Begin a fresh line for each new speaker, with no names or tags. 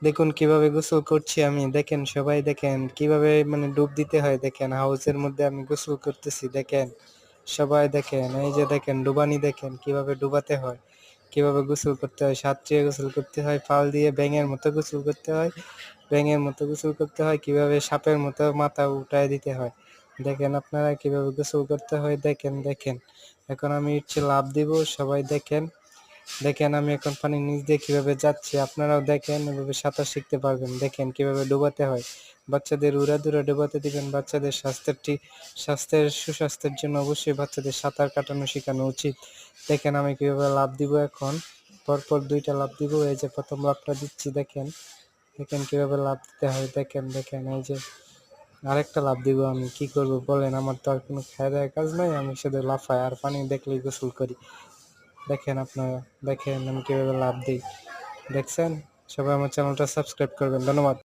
দেখুন কিভাবে গোসল করছি আমি। দেখেন সবাই দেখেন কিভাবে মানে ডুব দিতে হয় দেখেন। হাউজের মধ্যে আমি গোসল করতেছি দেখেন। সবাই দেখেন, এই যে দেখেন ডুবানি দেখেন কিভাবে ডুবাতে হয়। কিভাবে গোসল করতে হয়, সাঁতরিয়ে গোসল করতে হয়, ফাল দিয়ে ব্যাঙের মতো গোসল করতে হয়। ব্যাঙের মতো গোসল করতে হয়, কিভাবে সাপের মতো মাথা উঠায় দিতে হয়। দেখেন আপনারা কিভাবে গোসল করতে হয় দেখেন। এখন আমি হচ্ছে লাফ দিব, সবাই দেখেন। দেখেন আমি এখন পানির নিচ দিয়ে কিভাবে যাচ্ছি, আপনারাও দেখেন, এভাবে সাঁতার শিখতে পারবেন। দেখেন কিভাবে ডুবাতে হয়। বাচ্চাদের উড়াধুরা ডুবাতে দিবেন। বাচ্চাদের সুস্বাস্থ্যের জন্য অবশ্যই বাচ্চাদের সাঁতার কাটানো শেখানো উচিত। দেখেন আমি কিভাবে লাফ দিব এখন। পরপর 2টা লাফ দিব। এই যে প্রথম লাফটা দিচ্ছি দেখেন। দেখেন কিভাবে লাফ দিতে হয় দেখেন এই যে আরেকটা লাফ দিব আমি। কি করব বলেন? আমার তো আর কোনো খাওয়া-দাওয়ার কাজ নাই। আমি শুধু লাফাই আর পানি দেখলেই গোসল করি। দেখেন আপনারা, দেখেন আমি কিভাবে লাফ দিই। দেখছেন? সবাই আমার চ্যানেলটা সাবস্ক্রাইব করবেন। ধন্যবাদ।